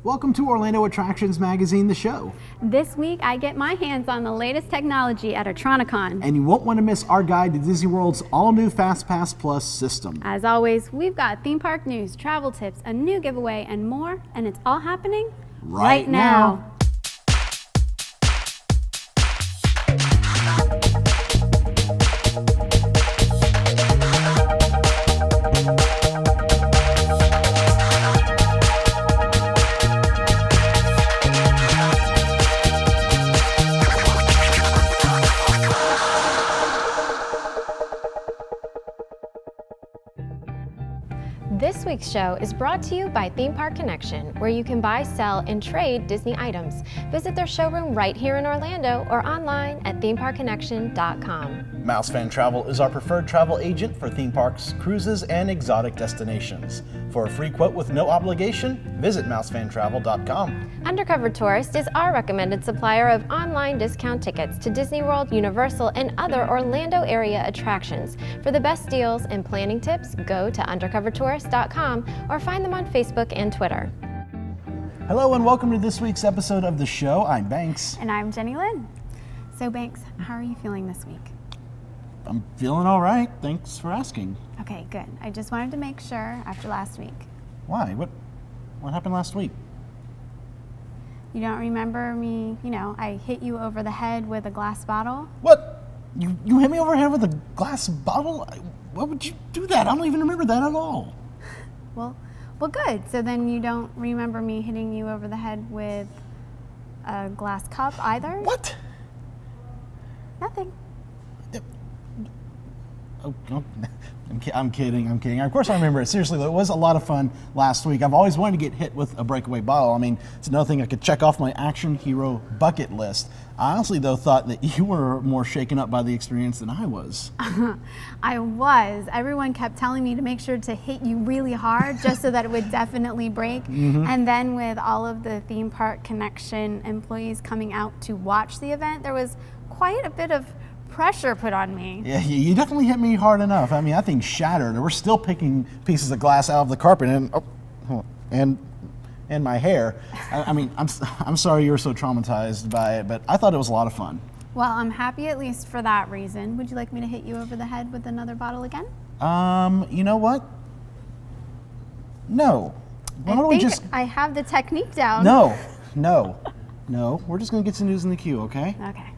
Welcome to Orlando Attractions Magazine, the show. This week, I get my hands on the latest technology at Otronicon. And you won't want to miss our guide to Disney World's all-new FastPass Plus system. As always, we've got theme park news, travel tips, a new giveaway, and more, and it's all happening right now. This week's show is brought to you by Theme Park Connection, where you can buy, sell, and trade Disney items. Visit their showroom right here in Orlando or online at themeparkconnection.com. Mousefan Travel is our preferred travel agent for theme parks, cruises, and exotic destinations. For a free quote with no obligation, visit mousefantravel.com. Undercover Tourist is our recommended supplier of online discount tickets to Disney World, Universal, and other Orlando area attractions. For the best deals and planning tips, go to undercovertourist.com or find them on Facebook and Twitter. Hello and welcome to this week's episode of the show. I'm Banks. And I'm JeniLynn. So Banks, how are you feeling this week? I'm feeling all right. Thanks for asking. Okay, good. I just wanted to make sure after last week. Why? What happened last week? You don't remember me, I hit you over the head with a glass bottle? What? You hit me over the head with a glass bottle? Why would you do that? I don't even remember that at all. Well, good. So then you don't remember me hitting you over the head with a glass cup either? What? Nothing. Oh, I'm kidding. Of course I remember it. Seriously, though, it was a lot of fun last week. I've always wanted to get hit with a breakaway bottle. I mean, it's another thing I could check off my action hero bucket list. I honestly, though, thought that you were more shaken up by the experience than I was. I was. Everyone kept telling me to make sure to hit you really hard just so that it would definitely break. And then with all of the Theme Park Connection employees coming out to watch the event, there was quite a bit of pressure put on me. Yeah, you definitely hit me hard enough. I mean, that thing shattered. And we're still picking pieces of glass out of the carpet and my hair. I mean, I'm sorry you were so traumatized by it, but I thought it was a lot of fun. Well, I'm happy at least for that reason. Would you like me to hit you over the head with another bottle again? You know what? No. I have the technique down. No. We're just gonna get some news in the queue, okay? Okay.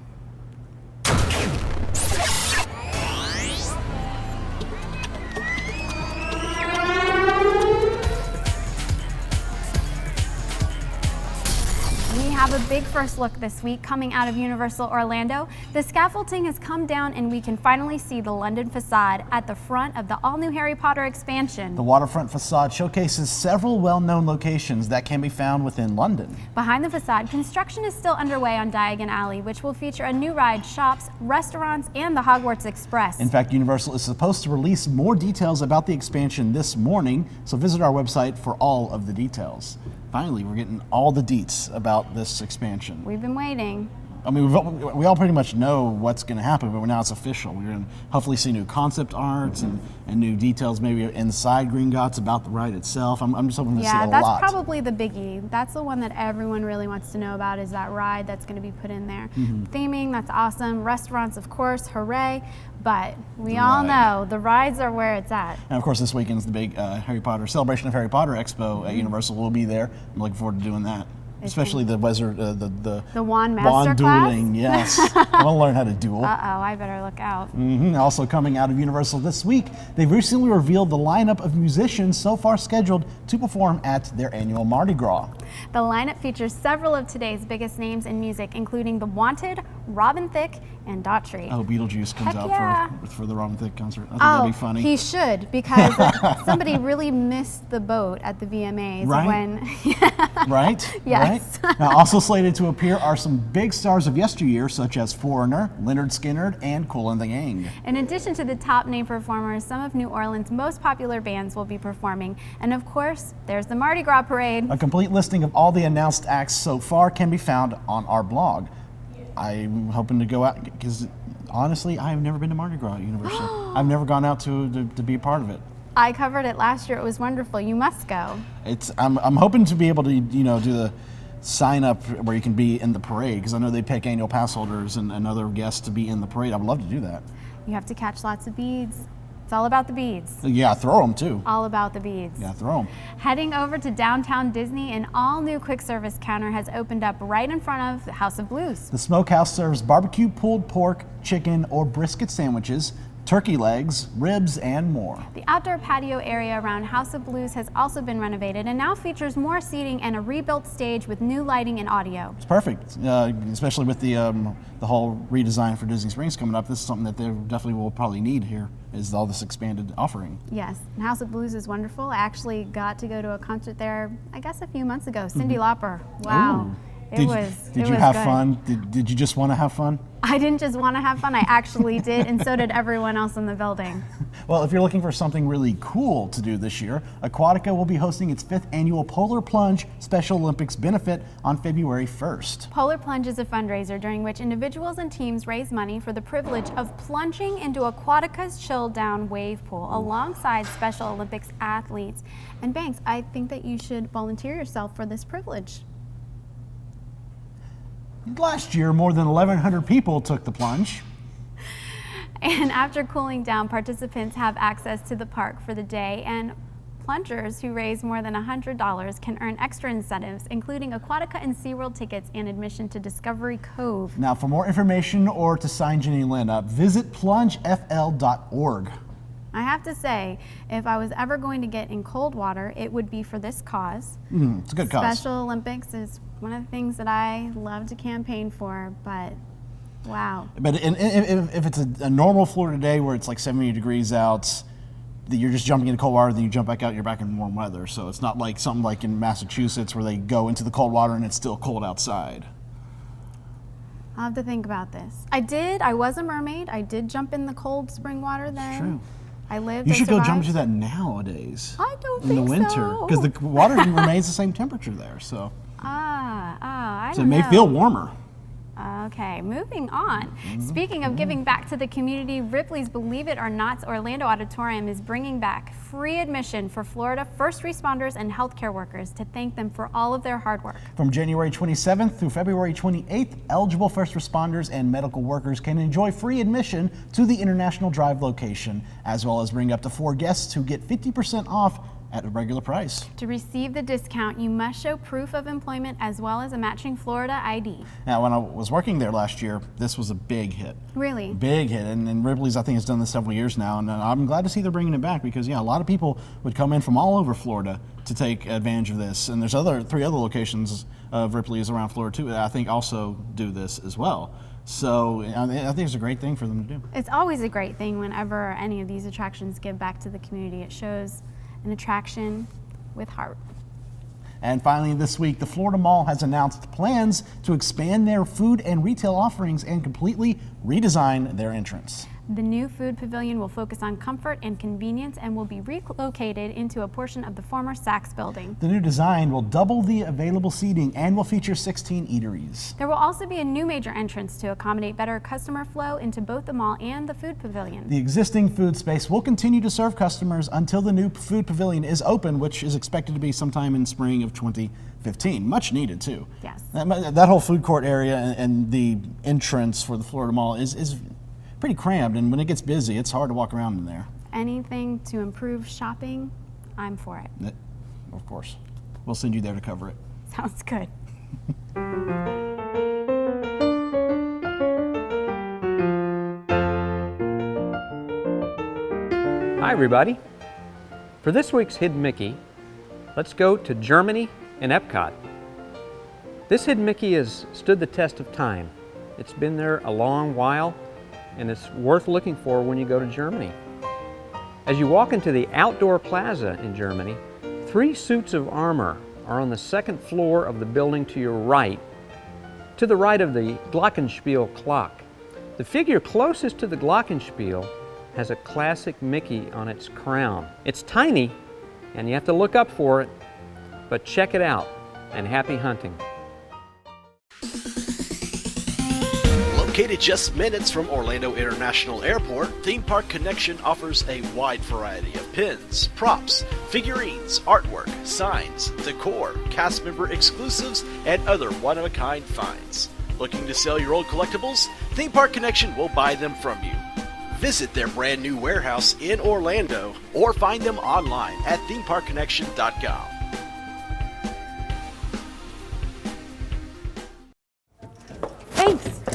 We have a big first look this week coming out of Universal Orlando. The scaffolding has come down and we can finally see the London facade at the front of the all-new Harry Potter expansion. The waterfront facade showcases several well-known locations that can be found within London. Behind the facade, construction is still underway on Diagon Alley, which will feature a new ride, shops, restaurants, and the Hogwarts Express. In fact, Universal is supposed to release more details about the expansion this morning, so visit our website for all of the details. Finally, we're getting all the deets about this expansion. We've been waiting. I mean, we all pretty much know what's going to happen, but now it's official. We're going to hopefully see new concept arts and new details, maybe inside Gringotts about the ride itself. I'm just hoping to see a lot. Yeah, that's probably the biggie. That's the one that everyone really wants to know about, is that ride that's going to be put in there. Theming, that's awesome. Restaurants, of course, hooray. But we all know the rides are where it's at. And of course, this weekend's the big Harry Potter Celebration of Harry Potter Expo at Universal. Will be there. I'm looking forward to doing that. Especially the wizard, the wand master dueling. Yes, I want to learn how to duel. I better look out. Also coming out of Universal this week, they've recently revealed the lineup of musicians so far scheduled to perform at their annual Mardi Gras. The lineup features several of today's biggest names in music, including The Wanted, Robin Thicke, and Daughtry. Oh, Beetlejuice comes out for the Robin Thicke concert. I think that'd be funny. He should, because somebody really missed the boat at the VMAs. Right? Yes. Right? Now, also slated to appear are some big stars of yesteryear, such as Foreigner, Leonard Skinner, and Kool and the Gang. In addition to the top name performers, some of New Orleans' most popular bands will be performing. And of course, there's the Mardi Gras parade. A complete listing of all the announced acts so far can be found on our blog. I'm hoping to go out, because honestly, I've never been to Mardi Gras at Universal. I've never gone out to be a part of it. I covered it last year. It was wonderful. You must go. I'm hoping to be able to, do the sign up where you can be in the parade, because I know they pick annual pass holders and other guests to be in the parade. I would love to do that. You have to catch lots of beads. It's all about the beads. Yeah, throw them too. All about the beads. Yeah, throw them. Heading over to downtown Disney, an all-new quick service counter has opened up right in front of the House of Blues. The smokehouse serves barbecue pulled pork, chicken, or brisket sandwiches, turkey legs, ribs, and more. The outdoor patio area around House of Blues has also been renovated and now features more seating and a rebuilt stage with new lighting and audio. It's perfect, especially with the whole redesign for Disney Springs coming up. This is something that they definitely will probably need here, is all this expanded offering. Yes, and House of Blues is wonderful. I actually got to go to a concert there, I guess a few months ago. Cyndi Lauper. Wow. Ooh. It was Did you have good. fun? Did you just want to have fun? I didn't just want to have fun, I actually did, and so did everyone else in the building. Well, if you're looking for something really cool to do this year, Aquatica will be hosting its 5th annual Polar Plunge Special Olympics benefit on February 1st. Polar Plunge is a fundraiser during which individuals and teams raise money for the privilege of plunging into Aquatica's chilled down wave pool alongside Special Olympics athletes. And Banks, I think that you should volunteer yourself for this privilege. Last year, more than 1,100 people took the plunge. And after cooling down, participants have access to the park for the day, and plungers who raise more than $100 can earn extra incentives, including Aquatica and SeaWorld tickets and admission to Discovery Cove. Now, for more information or to sign JeniLynn up, visit plungefl.org. I have to say, if I was ever going to get in cold water, it would be for this cause. It's a good cause. Special Olympics is one of the things that I love to campaign for, but wow. But if it's a normal Florida day where it's like 70 degrees out, you're just jumping into cold water, then you jump back out, you're back in warm weather. So it's not like something like in Massachusetts where they go into the cold water and it's still cold outside. I'll have to think about this. I was a mermaid. I did jump in the cold spring water then. True. I lived. You should go jump survived. into that nowadays. I don't in the think winter, so. because the water remains the same temperature there. So I so it don't may know. feel warmer. Okay, moving on. Speaking of giving back to the community, Ripley's Believe It or Not's Orlando Auditorium is bringing back free admission for Florida first responders and healthcare workers to thank them for all of their hard work. From January 27th through February 28th, eligible first responders and medical workers can enjoy free admission to the International Drive location, as well as bring up to 4 guests who get 50% off at a regular price. To receive the discount, you must show proof of employment as well as a matching Florida ID. Now, when I was working there last year, this was a big hit. Really? Big hit, and Ripley's, I think, has done this several years now, and I'm glad to see they're bringing it back because, yeah, a lot of people would come in from all over Florida to take advantage of this, and there's 3 other locations of Ripley's around Florida, too, that I think also do this as well. So I think it's a great thing for them to do. It's always a great thing whenever any of these attractions give back to the community. It shows an attraction with heart. And finally this week, the Florida Mall has announced plans to expand their food and retail offerings and completely redesign their entrance. The new food pavilion will focus on comfort and convenience and will be relocated into a portion of the former Saks building. The new design will double the available seating and will feature 16 eateries. There will also be a new major entrance to accommodate better customer flow into both the mall and the food pavilion. The existing food space will continue to serve customers until the new food pavilion is open, which is expected to be sometime in spring of 2015. Much needed, too. Yes. That whole food court area and the entrance for the Florida Mall is pretty crammed, and when it gets busy, it's hard to walk around in there. Anything to improve shopping, I'm for it. Of course. We'll send you there to cover it. Sounds good. Hi everybody. For this week's Hidden Mickey, let's go to Germany and Epcot. This Hidden Mickey has stood the test of time. It's been there a long while, and it's worth looking for when you go to Germany. As you walk into the outdoor plaza in Germany, 3 suits of armor are on the 2nd floor of the building to your right, to the right of the Glockenspiel clock. The figure closest to the Glockenspiel has a classic Mickey on its crown. It's tiny, and you have to look up for it, but check it out, and happy hunting. Located just minutes from Orlando International Airport, Theme Park Connection offers a wide variety of pins, props, figurines, artwork, signs, decor, cast member exclusives, and other one-of-a-kind finds. Looking to sell your old collectibles? Theme Park Connection will buy them from you. Visit their brand new warehouse in Orlando or find them online at themeparkconnection.com.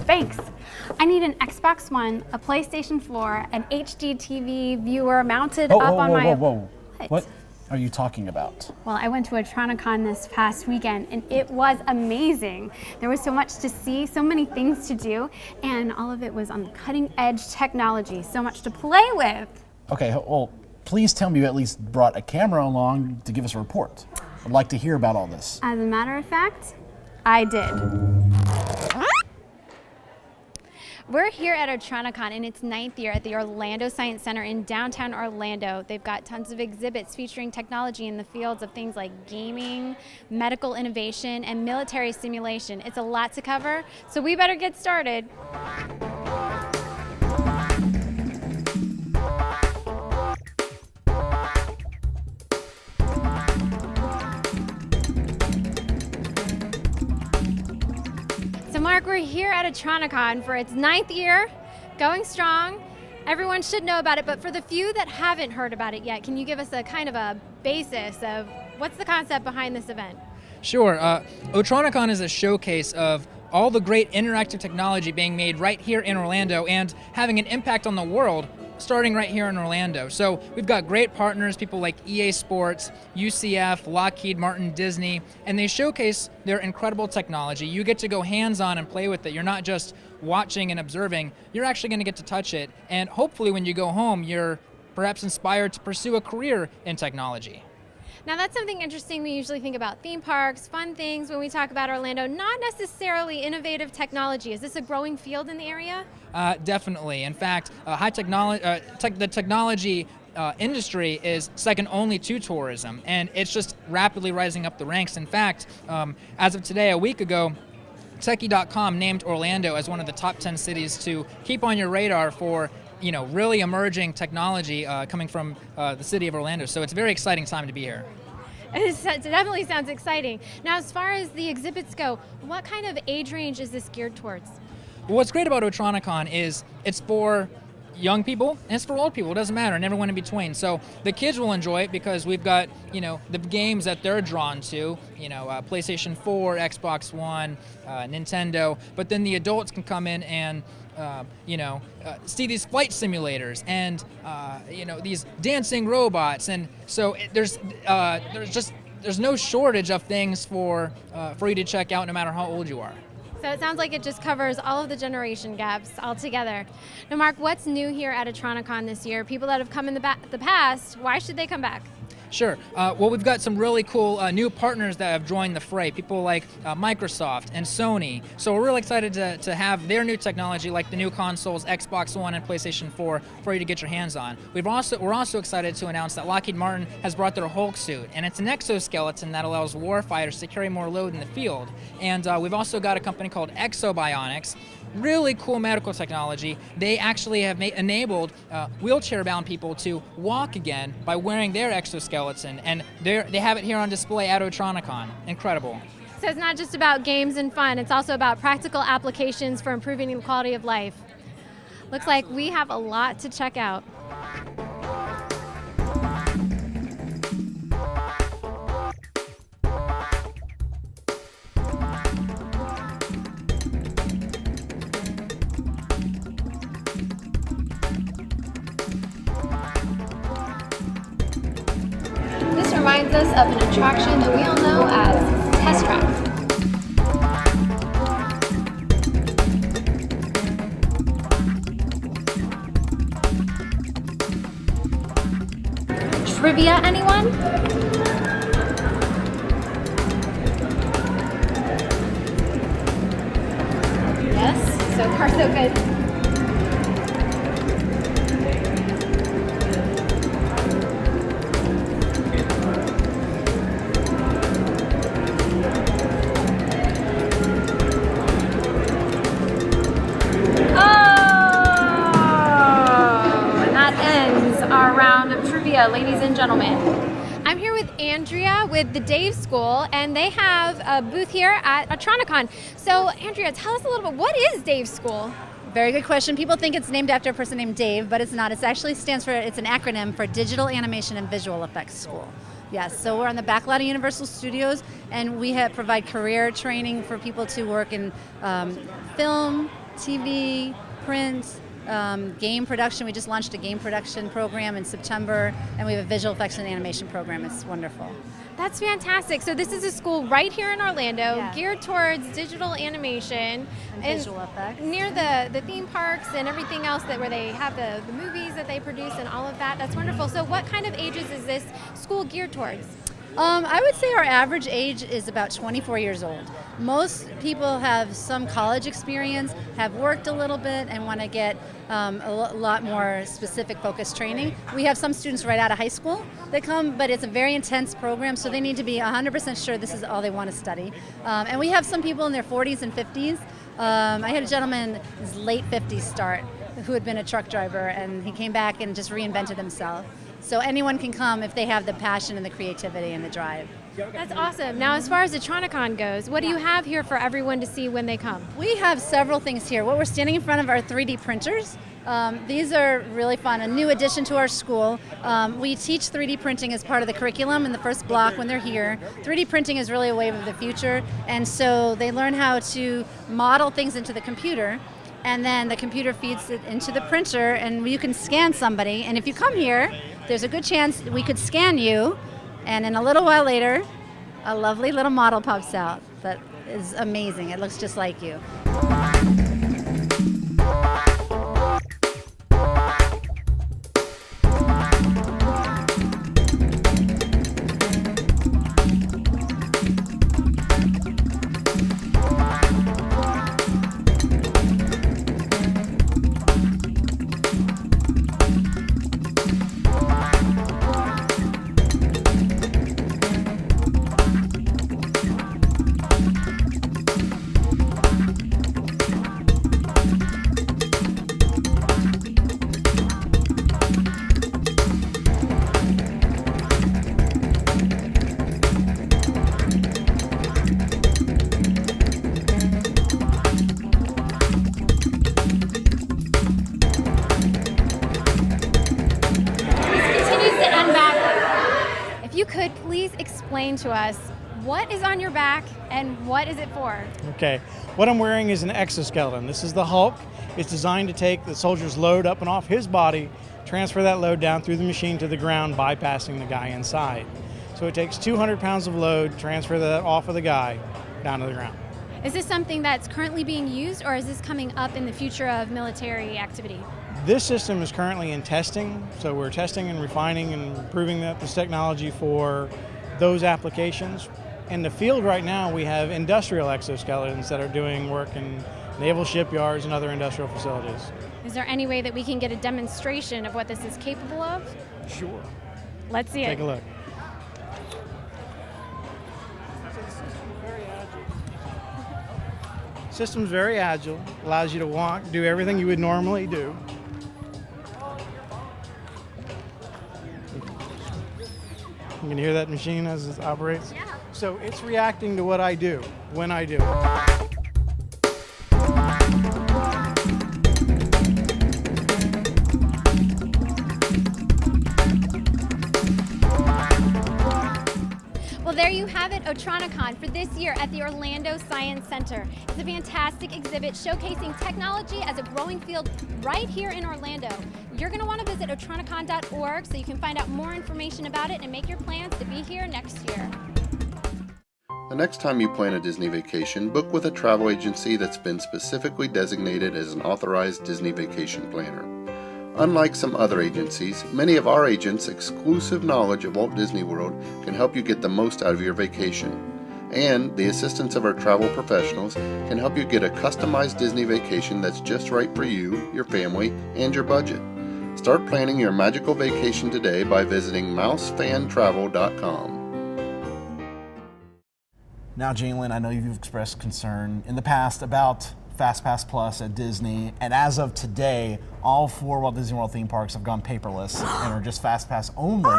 Thanks. I need an Xbox One, a PlayStation 4, an HD TV viewer mounted up on my... Whoa. What are you talking about? Well, I went to Otronicon this past weekend and it was amazing. There was so much to see, so many things to do, and all of it was on cutting edge technology, so much to play with. Okay, well, please tell me you at least brought a camera along to give us a report. I'd like to hear about all this. As a matter of fact, I did. We're here at Otronicon in its 9th year at the Orlando Science Center in downtown Orlando. They've got tons of exhibits featuring technology in the fields of things like gaming, medical innovation, and military simulation. It's a lot to cover, so we better get started. Mark, we're here at Otronicon for its 9th year, going strong. Everyone should know about it, but for the few that haven't heard about it yet, can you give us a kind of a basis of what's the concept behind this event? Sure. Otronicon is a showcase of all the great interactive technology being made right here in Orlando and having an impact on the world starting right here in Orlando. So we've got great partners, people like EA Sports, UCF, Lockheed Martin, Disney, and they showcase their incredible technology. You get to go hands-on and play with it. You're not just watching and observing, you're actually going to get to touch it. And hopefully when you go home, you're perhaps inspired to pursue a career in technology. Now that's something interesting. We usually think about theme parks, fun things when we talk about Orlando, not necessarily innovative technology. Is this a growing field in the area? Definitely. In fact, the technology industry is second only to tourism, and it's just rapidly rising up the ranks. In fact, as of today, a week ago, Techie.com named Orlando as one of the top 10 cities to keep on your radar for really emerging technology coming from the city of Orlando. So it's a very exciting time to be here. It definitely sounds exciting. Now, as far as the exhibits go, what kind of age range is this geared towards? Well, what's great about Otronicon is it's for young people and it's for old people. It doesn't matter, and everyone in between. So the kids will enjoy it because we've got the games that they're drawn to, PlayStation 4, Xbox One, Nintendo. But then the adults can come in and see these flight simulators and these dancing robots, and so there's no shortage of things for you to check out no matter how old you are. So it sounds like it just covers all of the generation gaps altogether. Now, Mark, what's new here at Otronicon this year? People that have come in the past, why should they come back? Sure. Well, we've got some really cool new partners that have joined the fray, people like Microsoft and Sony. So we're really excited to have their new technology, like the new consoles, Xbox One and PlayStation 4, for you to get your hands on. We're also excited to announce that Lockheed Martin has brought their Hulk suit, and it's an exoskeleton that allows warfighters to carry more load in the field. And we've also got a company called Exobionics. Really cool medical technology. They actually have enabled wheelchair-bound people to walk again by wearing their exoskeleton, and they have it here on display at Otronicon. Incredible. So it's not just about games and fun, it's also about practical applications for improving the quality of life. Looks like we have a lot to check out. This reminds us of an attraction that we all know as Test Track. Trivia, anyone? Yes, so far so good. Andrea with the Dave School, and they have a booth here at Otronicon. So, Andrea, tell us a little bit, what is Dave School? Very good question. People think it's named after a person named Dave, but it's not. It actually stands for, it's an acronym for Digital Animation and Visual Effects School. Yes, so we're on the back lot of Universal Studios, and we provide career training for people to work in film, TV, print, game production. We just launched a game production program in September, and we have a visual effects and animation program. It's wonderful. That's fantastic. So this is a school right here in Orlando, Yeah. geared towards digital animation And visual effects. near the theme parks and everything else where they have the movies that they produce and all of that. That's wonderful. So what kind of ages is this school geared towards? I would say our average age is about 24 years old. Most people have some college experience, have worked a little bit, and want to get a lot more specific focused training. We have some students right out of high school that come, but it's a very intense program, so they need to be 100% sure this is all they want to study. And we have some people in their 40s and 50s. I had a gentleman in his late 50s start who had been a truck driver, and he came back and just reinvented himself. So anyone can come if they have the passion and the creativity and the drive. That's awesome. Now, as far as Otronicon goes, what do you have here for everyone to see when they come? We have several things here. What we're standing in front of are 3D printers. These are really fun, a new addition to our school. We teach 3D printing as part of the curriculum in the first block when they're here. 3D printing is really a wave of the future, and so they learn how to model things into the computer, and then the computer feeds it into the printer, and you can scan somebody. And if you come here, there's a good chance we could scan you, and in a little while later, a lovely little model pops out that is amazing. It looks just like you. Could please explain to us what is on your back and what is it for? Okay, what I'm wearing is an exoskeleton. This is the Hulk. It's designed to take the soldier's load up and off his body, transfer that load down through the machine to the ground, bypassing the guy inside. So it takes 200 pounds of load, transfer that off of the guy down to the ground. Is this something that's currently being used, or is this coming up in the future of military activity? This system is currently in testing, so we're testing and refining and improving this technology for those applications. In the field right now, we have industrial exoskeletons that are doing work in naval shipyards and other industrial facilities. Is there any way that we can get a demonstration of what this is capable of? Sure. Let's see it. Take a look. System's very agile, allows you to walk, do everything you would normally do. You can hear that machine as it operates? Yeah. So it's reacting to what I do, when I do it. Well, there you have it, Otronicon, for this year at the Orlando Science Center. It's a fantastic exhibit showcasing technology as a growing field right here in Orlando. You're going to want to visit otronicon.org so you can find out more information about it and make your plans to be here next year. The next time you plan a Disney vacation, book with a travel agency that's been specifically designated as an authorized Disney vacation planner. Unlike some other agencies, many of our agents' exclusive knowledge of Walt Disney World can help you get the most out of your vacation. And the assistance of our travel professionals can help you get a customized Disney vacation that's just right for you, your family, and your budget. Start planning your magical vacation today by visiting mousefantravel.com. Now, JeniLynn, I know you've expressed concern in the past about FastPass Plus at Disney, and as of today, all 4 Walt Disney World theme parks have gone paperless and are just FastPass only.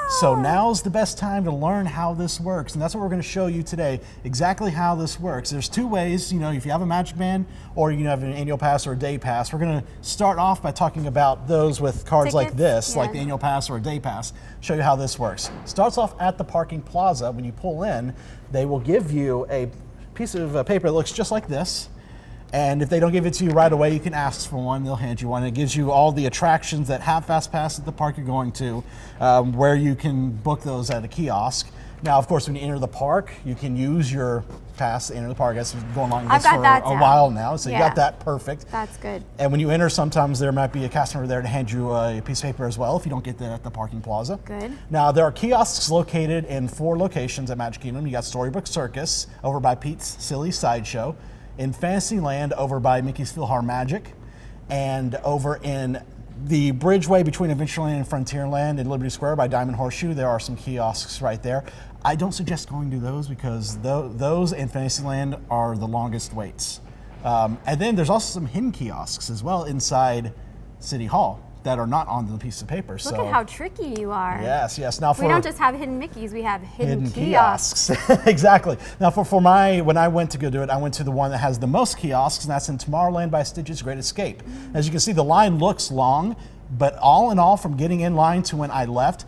So now's the best time to learn how this works, and that's what we're going to show you today, exactly how this works. There's two ways, if you have a Magic Band or you have an annual pass or a day pass. We're going to start off by talking about those with cards like this, like the annual pass or a day pass, show you how this works. Starts off at the parking plaza. When you pull in, they will give you a piece of paper that looks just like this. And if they don't give it to you right away, you can ask for one. They'll hand you one. It gives you all the attractions that have FastPass at the park you're going to, where you can book those at a kiosk. Now, of course, when you enter the park, you can use your pass to enter the park. That's been going on this for a while now, so you got that perfect. That's good. And when you enter, sometimes there might be a customer there to hand you a piece of paper as well if you don't get that at the parking plaza. Good. Now, there are kiosks located in 4 locations at Magic Kingdom. You got Storybook Circus over by Pete's Silly Sideshow, in Fantasyland over by Mickey's PhilharMagic, and over in the bridgeway between Adventureland and Frontierland in Liberty Square by Diamond Horseshoe. There are some kiosks right there. I don't suggest going to those because those and Fantasyland are the longest waits. And then there's also some hidden kiosks as well inside City Hall that are not on the piece of paper. Look at how tricky you are. Yes. Now we don't just have hidden Mickeys, we have hidden kiosks. Exactly. Now when I went to go do it, I went to the one that has the most kiosks, and that's in Tomorrowland by Stitch's Great Escape. As you can see, the line looks long, but all in all, from getting in line to when I left, it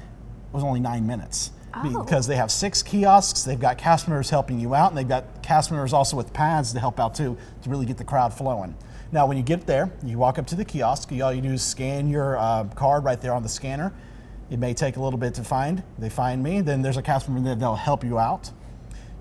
was only 9 minutes. Because they have 6 kiosks, they've got cast members helping you out, and they've got cast members also with pads to help out too, to really get the crowd flowing. Now, when you get there, you walk up to the kiosk. All you do is scan your card right there on the scanner. It may take a little bit to find. They find me. Then there's a cast member that'll help you out.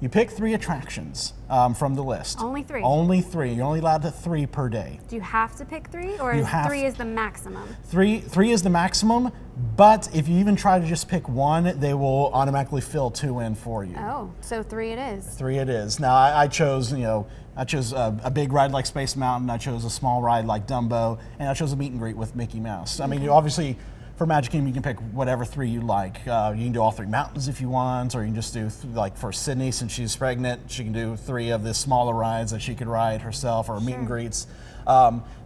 You pick 3 attractions from the list. Only 3? Only 3. You're only allowed to 3 per day. Do you have to pick 3, or is 3 is the maximum? 3 is the maximum, but if you even try to just pick 1, they will automatically fill 2 in for you. Oh, so 3 it is. 3 it is. Now, I chose, a big ride like Space Mountain, I chose a small ride like Dumbo, and I chose a meet and greet with Mickey Mouse. I mean, you obviously, for Magic Kingdom, you can pick whatever 3 you like. You can do all 3 mountains if you want, or you can just do, like for Sydney, since she's pregnant, she can do 3 of the smaller rides that she could ride herself, or meet and greets.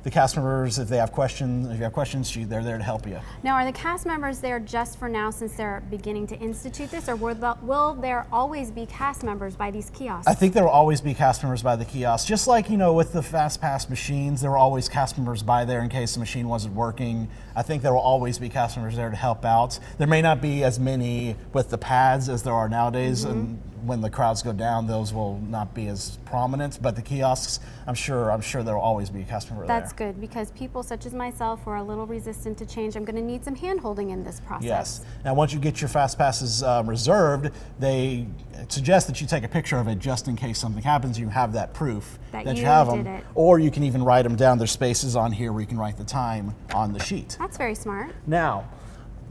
The cast members, if you have questions, they're there to help you. Now, are the cast members there just for now since they're beginning to institute this, or will there always be cast members by these kiosks? I think there will always be cast members by the kiosks. Just like, with the FastPass machines, there were always cast members by there in case the machine wasn't working. I think there will always be cast members there to help out. There may not be as many with the pads as there are nowadays, and when the crowds go down, those will not be as prominent, but the kiosks, I'm sure there will always be a cast member there. That's good, because people such as myself who are a little resistant to change, I'm going to need some hand-holding in this process. Yes. Now, once you get your FastPasses reserved, they suggest that you take a picture of it just in case something happens. You have that proof that you have them. It. Or you can even write them down. There's spaces on here where you can write the time on the sheet. That's very smart. Now,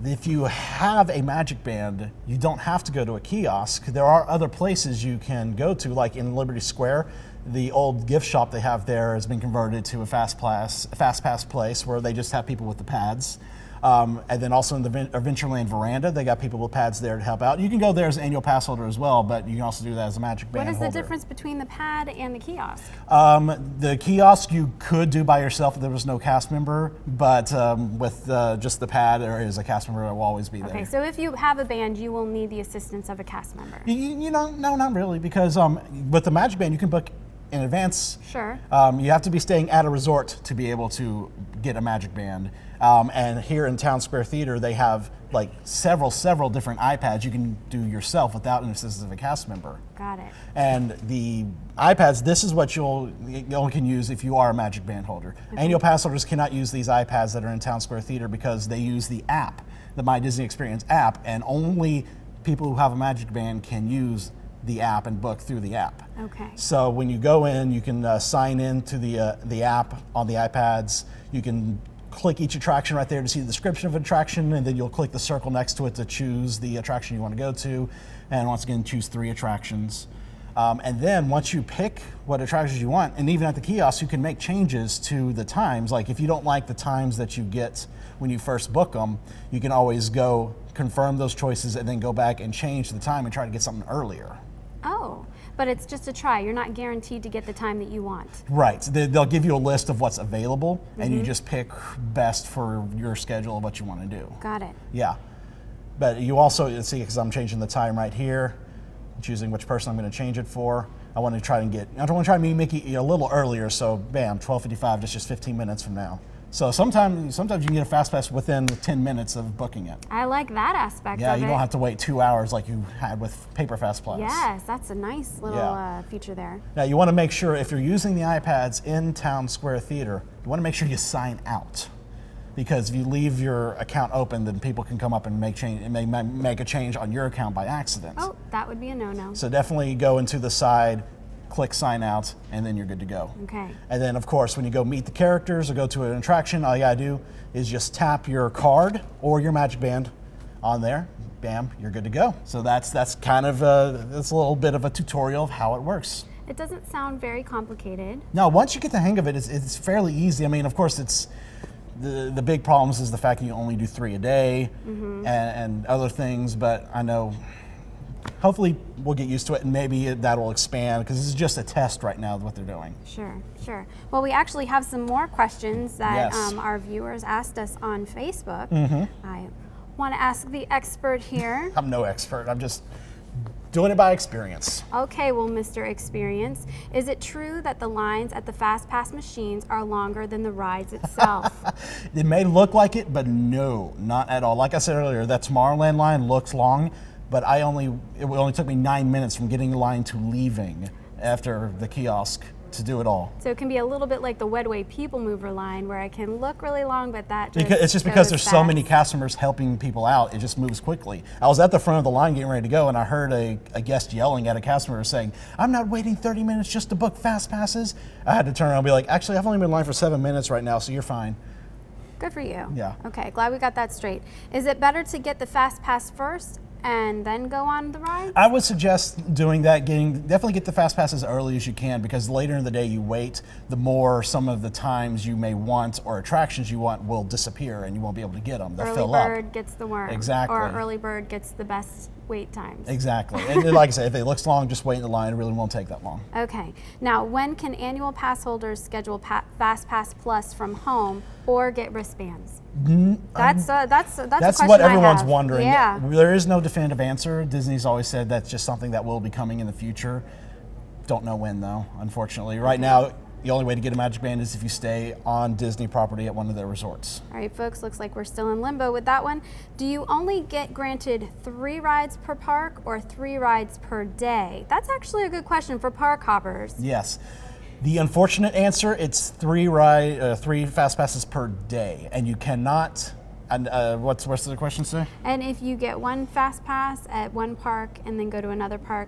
if you have a Magic Band, you don't have to go to a kiosk. There are other places you can go to, like in Liberty Square. The old gift shop they have there has been converted to a FastPass place where they just have people with the pads. And then also in the Adventureland veranda, they got people with pads there to help out. You can go there as an annual pass holder as well, but you can also do that as a Magic Band holder. What is the difference between the pad and the kiosk? The kiosk you could do by yourself if there was no cast member, but with just the pad, there is a cast member that will always be there. Okay, so if you have a band, you will need the assistance of a cast member. No, not really, because with the Magic Band, you can book in advance. Sure. You have to be staying at a resort to be able to get a Magic Band. And here in Town Square Theater, they have like several different iPads you can do yourself without an assistance of a cast member. Got it. And the iPads, this is what you only can use if you are a Magic Band holder. Okay. Annual pass holders cannot use these iPads that are in Town Square Theater because they use the app, the My Disney Experience app, and only people who have a Magic Band can use the app and book through the app. Okay. So when you go in, you can sign in to the app on the iPads. You can click each attraction right there to see the description of an attraction, and then you'll click the circle next to it to choose the attraction you want to go to. And once again, choose 3 attractions. And then once you pick what attractions you want, and even at the kiosk, you can make changes to the times. Like if you don't like the times that you get when you first book them, you can always go confirm those choices and then go back and change the time and try to get something earlier. Oh, but it's just a try. You're not guaranteed to get the time that you want. Right. They'll give you a list of what's available, and you just pick best for your schedule of what you want to do. Got it. Yeah. But you also see, because I'm changing the time right here, choosing which person I'm going to change it for. I want to try to meet Mickey a little earlier, so bam, 12:55, that's just 15 minutes from now. So sometimes you can get a FastPass within 10 minutes of booking it. I like that aspect Yeah, of it. you don't have to wait 2 hours like you had with FastPass Plus. Yes, that's a nice little feature there. Now you want to make sure if you're using the iPads in Town Square Theater, you want to make sure you sign out. Because if you leave your account open, then people can come up and make a change on your account by accident. Oh, that would be a no-no. So definitely go into the side, click sign out, and then you're good to go. Okay. And then of course, when you go meet the characters or go to an attraction, all you gotta do is just tap your card or your Magic Band on there. Bam, you're good to go. So that's kind of that's a little bit of a tutorial of how it works. It doesn't sound very complicated. Now, once you get the hang of it, it's fairly easy. I mean, of course, it's the big problems is the fact that you only do 3 a day and other things, but I know hopefully we'll get used to it and maybe that'll expand because this is just a test right now of what they're doing. Sure. Well, we actually have some more questions that Yes. Our viewers asked us on Facebook. I want to ask the expert here. I'm no expert, I'm just doing it by experience. Okay, well, Mr. Experience, is it true that the lines at the FastPass machines are longer than the rides itself? It may look like it, but no, not at all. Like I said earlier, that Tomorrowland line looks long, but it only took me 9 minutes from getting the line to leaving after the kiosk to do it all. So it can be a little bit like the Wedway People Mover line where it can look really long, but that just It's just because goes there's so fast. many customers helping people out, it just moves quickly. I was at the front of the line getting ready to go, and I heard a guest yelling at a customer saying, "I'm not waiting 30 minutes just to book fast passes." I had to turn around and be like, "Actually, I've only been in line for 7 minutes right now, so you're fine." Good for you. Yeah. Okay, glad we got that straight. Is it better to get the FastPass first and then go on the ride? I would suggest doing that, definitely get the fast pass as early as you can, because later in the day you wait, the more some of the times you may want or attractions you want will disappear and you won't be able to get them. They'll fill up. Early bird gets the worm. Exactly. Or early bird gets the best wait times. Exactly. And like I said, if it looks long, just wait in the line. It really won't take that long. Okay. Now, when can annual pass holders schedule FastPass Plus from home or get wristbands? That's a question what I everyone's have. wondering. Yeah. There is no definitive answer. Disney's always said that's just something that will be coming in the future. Don't know when though, unfortunately. Right now, the only way to get a Magic Band is if you stay on Disney property at one of their resorts. All right, folks, looks like we're still in limbo with that one. Do you only get granted 3 rides per park or 3 rides per day? That's actually a good question for park hoppers. Yes. The unfortunate answer, it's 3 fast passes per day, and you cannot. And what's the question say? And if you get 1 fast pass at one park and then go to another park,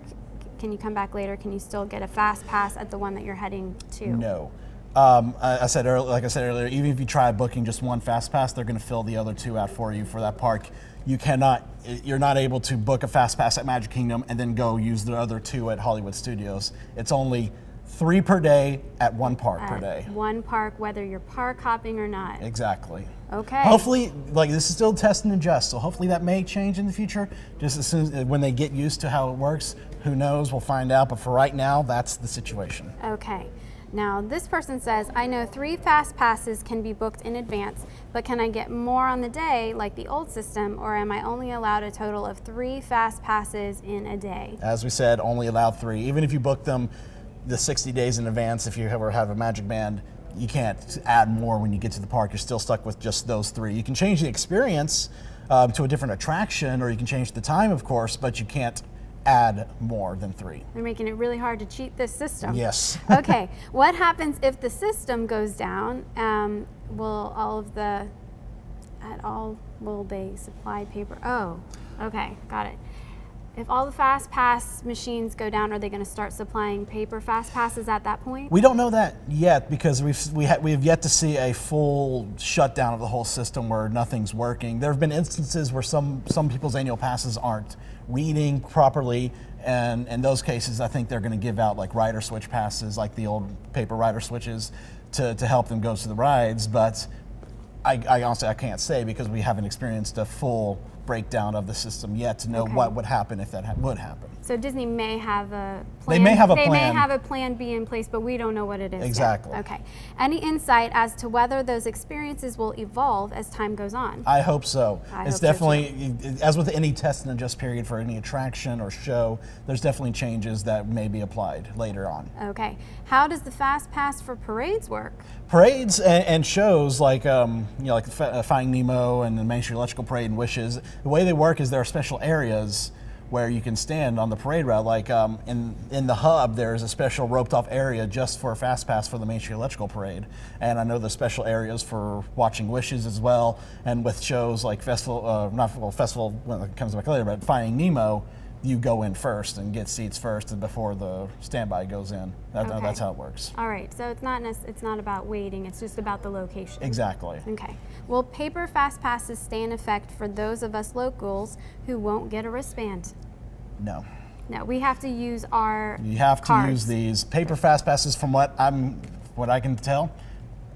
can you come back later? Can you still get a fast pass at the one that you're heading to? No. Like I said earlier, even if you try booking just 1 fast pass, they're going to fill the other 2 out for you for that park. You're not able to book a fast pass at Magic Kingdom and then go use the other 2 at Hollywood Studios. It's only 3 per day at 1 park per day. One park, whether you're park hopping or not. Exactly. Okay. Hopefully, this is still test and adjust, so hopefully that may change in the future. Just as soon as when they get used to how it works, who knows? We'll find out. But for right now, that's the situation. Okay. Now, this person says, I know 3 fast passes can be booked in advance, but can I get more on the day like the old system, or am I only allowed a total of 3 fast passes in a day? As we said, only allowed 3. Even if you book them the 60 days in advance, if you ever have a Magic Band, you can't add more when you get to the park. You're still stuck with just those 3. You can change the experience to a different attraction, or you can change the time, of course, but you can't add more than 3. They're making it really hard to cheat this system. Yes. Okay, what happens if the system goes down? Will they supply paper? Oh, okay, got it. If all the fast pass machines go down, are they going to start supplying paper fast passes at that point? We don't know that yet because we have yet to see a full shutdown of the whole system where nothing's working. There have been instances where some people's annual passes aren't reading properly, and in those cases, I think they're going to give out like rider switch passes, like the old paper rider switches, to help them go to the rides. But I honestly can't say because we haven't experienced a full breakdown of the system yet to know what would happen if that would happen. So Disney may have a plan. They may have a They may plan. have a plan B in place, but we don't know what it is yet. Exactly. Okay. Any insight as to whether those experiences will evolve as time goes on? I hope so. I It's hope so, definitely, as with any test and adjust period for any attraction or show, there's definitely changes that may be applied later on. Okay. How does the Fast Pass for parades work? Parades and shows like like Finding Nemo and the Main Street Electrical Parade and Wishes, the way they work is there are special areas where you can stand on the parade route. Like in the hub, there's a special roped off area just for Fast Pass for the Main Street Electrical Parade. And I know there's special areas for watching Wishes as well. And with shows like Festival when it comes back later, but Finding Nemo, you go in first and get seats first before the standby goes in. That's how it works. All right. So it's not about waiting. It's just about the location. Exactly. Okay. Will paper Fast Passes stay in effect for those of us locals who won't get a wristband? No. No, we have to use our You have to cards. use these paper Fast Passes. From what I can tell,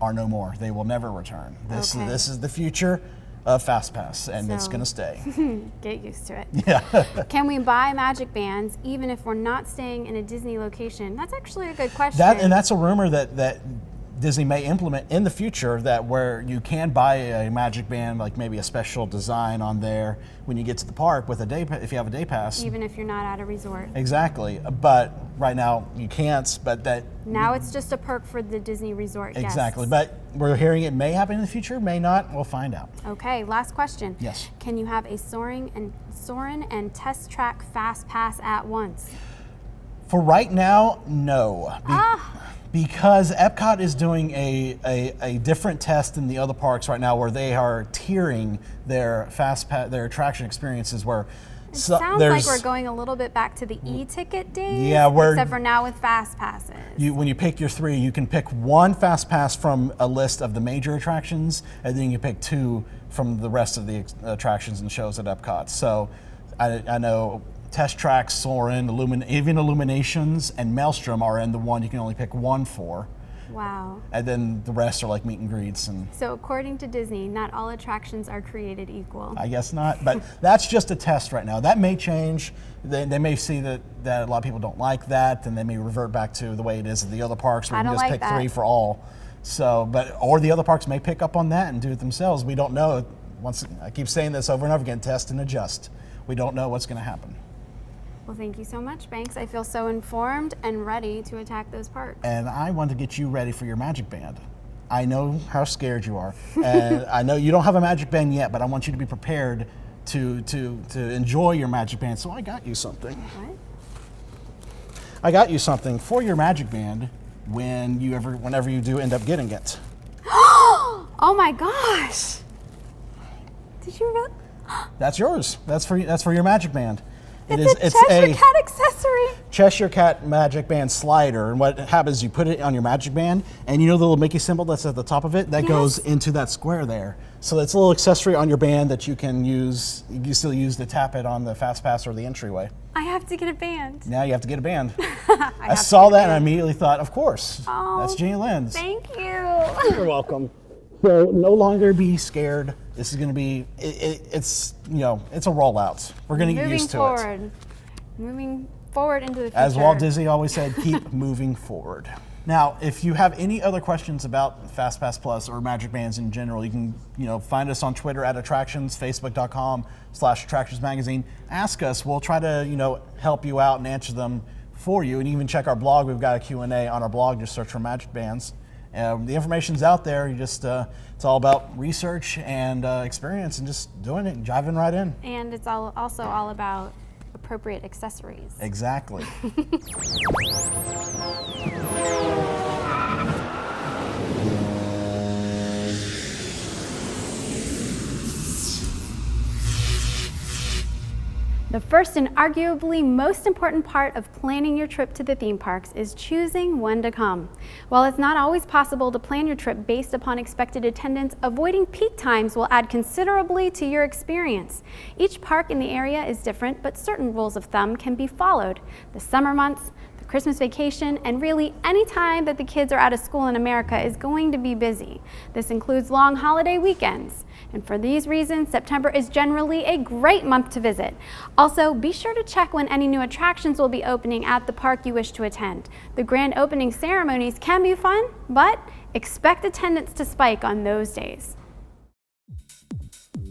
are no more. They will never return. This is the future of Fast Pass, and it's So- going to stay. Get used to it. Yeah. Can we buy magic bands even if we're not staying in a Disney location? That's actually a good question. That's a rumor that Disney may implement in the future, that where you can buy a magic band, like maybe a special design on there when you get to the park with if you have a day pass. Even if you're not at a resort. Exactly, but right now you can't. But that Now it's just a perk for the Disney resort guests. exactly. But we're hearing it may happen in the future, may not. We'll find out. Okay, last question. Yes. Can you have a Soarin' and Test Track Fast Pass at once? For right now, no. Because Epcot is doing a different test than the other parks right now, where they are tiering their their attraction experiences. Where It sounds like we're going a little bit back to the e-ticket days. Yeah, except for now with Fast Passes. when you pick your 3, you can pick 1 Fast Pass from a list of the major attractions, and then you pick 2 from the rest of the attractions and shows at Epcot. So I know Test Track, Soarin', even Illuminations, and Maelstrom are in the one you can only pick 1 for. Wow. And then the rest are like meet and greets. And So according to Disney, not all attractions are created equal. I guess not, but that's just a test right now. That may change. They may see that a lot of people don't like that, and they may revert back to the way it is at the other parks, where I you can don't just like pick that. 3 for all. So, or the other parks may pick up on that and do it themselves. We don't know. I keep saying this over and over again: test and adjust. We don't know what's going to happen. Well, thank you so much, Banks. I feel so informed and ready to attack those parks. And I want to get you ready for your magic band. I know how scared you are, and I know you don't have a magic band yet, but I want you to be prepared to enjoy your magic band. So I got you something. What? I got you something for your magic band whenever you do end up getting it. Oh my gosh! Did you really? That's yours. That's for your magic band. It's a Cheshire Cat accessory. Cheshire Cat magic band slider, and what happens, you put it on your magic band, and you know the little Mickey symbol that's at the top of it? That goes into that square there. So it's a little accessory on your band that you can use. You can still use to tap it on the Fast Pass or the entryway. I have to get a band. Now you have to get a band. I I saw that and I immediately thought, of course, that's JeniLynn's. Thank you. You're welcome. So no longer be scared. This is going to be, it's a rollout. We're going to get used to it. Moving forward into the future. As Walt Disney always said, keep moving forward. Now, if you have any other questions about FastPass Plus or Magic Bands in general, you can find us on Twitter at Attractions, Facebook.com/Attractions Magazine. Ask us. We'll try to help you out and answer them for you. And even check our blog. We've got a Q&A on our blog. Just search for Magic Bands. The information's out there. You just it's all about research and experience and just doing it and diving right in. And it's also all about appropriate accessories. Exactly. The first and arguably most important part of planning your trip to the theme parks is choosing when to come. While it's not always possible to plan your trip based upon expected attendance, avoiding peak times will add considerably to your experience. Each park in the area is different, but certain rules of thumb can be followed. The summer months, Christmas vacation, and really any time that the kids are out of school in America is going to be busy. This includes long holiday weekends. And for these reasons, September is generally a great month to visit. Also, be sure to check when any new attractions will be opening at the park you wish to attend. The grand opening ceremonies can be fun, but expect attendance to spike on those days.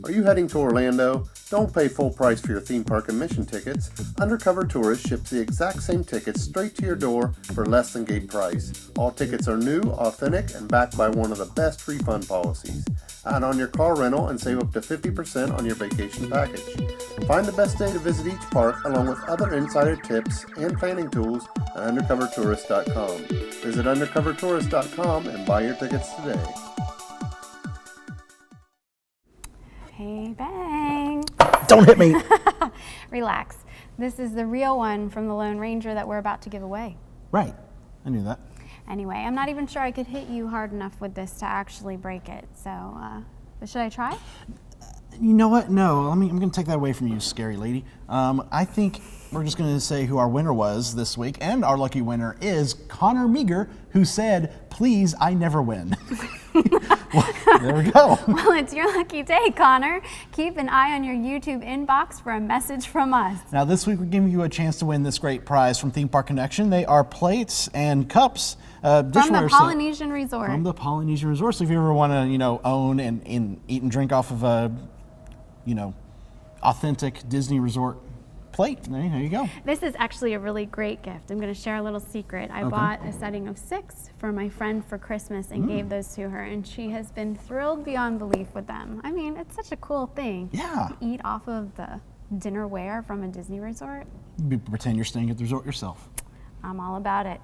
Are you heading to Orlando? Don't pay full price for your theme park admission tickets. Undercover Tourist ships the exact same tickets straight to your door for less than gate price. All tickets are new, authentic, and backed by one of the best refund policies. Add on your car rental and save up to 50% on your vacation package. Find the best day to visit each park along with other insider tips and planning tools at undercovertourist.com. Visit undercovertourist.com and buy your tickets today. Hey, bang. Don't hit me. Relax. This is the real one from the Lone Ranger that we're about to give away. Right. I knew that. Anyway, I'm not even sure I could hit you hard enough with this to actually break it. So, but should I try? You know what? No. I'm going to take that away from you, scary lady. I think we're just going to say who our winner was this week. And our lucky winner is Connor Meager, who said, "Please, I never win." Well, there we go. Well, it's your lucky day, Connor. Keep an eye on your YouTube inbox for a message from us. Now, this week we're giving you a chance to win this great prize from Theme Park Connection. They are plates and cups. From the Polynesian Resort. From the Polynesian Resort. So if you ever want to, own and eat and drink off of a, authentic Disney Resort plate, there you go. This is actually a really great gift. I'm going to share a little secret. I bought a setting of 6 for my friend for Christmas and gave those to her, and she has been thrilled beyond belief with them. I mean, it's such a cool thing. Yeah. To eat off of the dinnerware from a Disney resort. Pretend you're staying at the resort yourself. I'm all about it.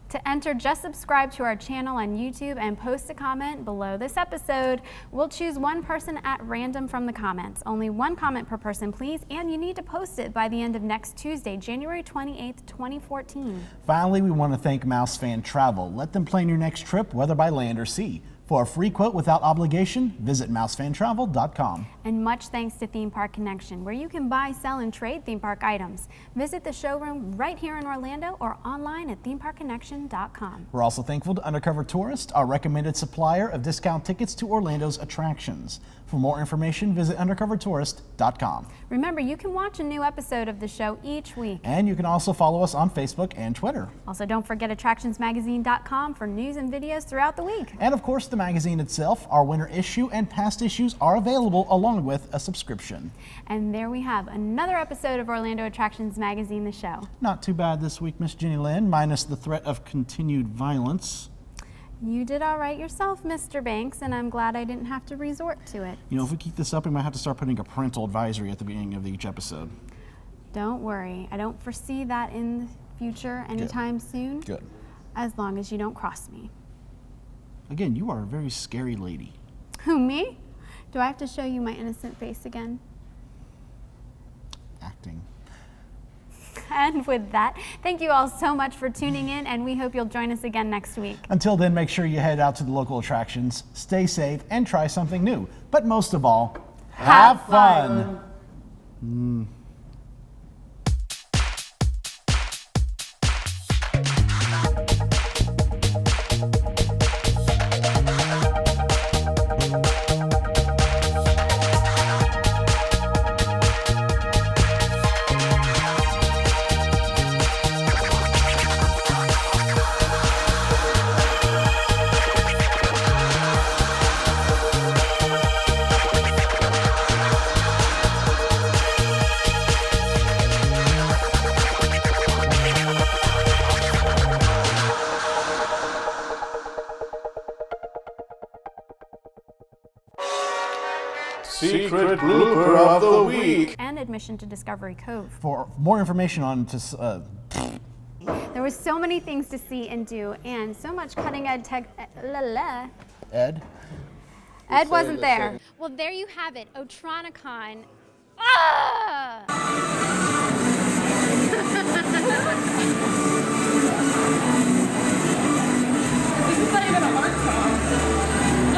To enter, just subscribe to our channel on YouTube and post a comment below this episode. We'll choose one person at random from the comments. Only one comment per person, please, and you need to post it by the end of next Tuesday, January 28th, 2014. Finally, we want to thank Mouse Fan Travel. Let them plan your next trip, whether by land or sea. For a free quote without obligation, visit mousefantravel.com. And much thanks to Theme Park Connection, where you can buy, sell, and trade theme park items. Visit the showroom right here in Orlando or online at themeparkconnection.com. We're also thankful to Undercover Tourist, our recommended supplier of discount tickets to Orlando's attractions. For more information, visit undercovertourist.com. Remember, you can watch a new episode of the show each week. And you can also follow us on Facebook and Twitter. Also, don't forget attractionsmagazine.com for news and videos throughout the week. And of course, the magazine itself, our winter issue and past issues are available along with a subscription. And there we have another episode of Orlando Attractions Magazine, the show. Not too bad this week, Miss JeniLynn, minus the threat of continued violence. You did all right yourself, Mr. Banks, and I'm glad I didn't have to resort to it. If we keep this up, we might have to start putting a parental advisory at the beginning of each episode. Don't worry. I don't foresee that in the future anytime soon. Good. As long as you don't cross me. Again, you are a very scary lady. Who, me? Do I have to show you my innocent face again? Acting. And with that, thank you all so much for tuning in, and we hope you'll join us again next week. Until then, make sure you head out to the local attractions, stay safe, and try something new. But most of all, have fun. Secret blooper of the week. And admission to Discovery Cove. For more information on There were so many things to see and do, and so much cutting edge tech. Ed wasn't there. Well, there you have it, Otronicon. Ah! Bye.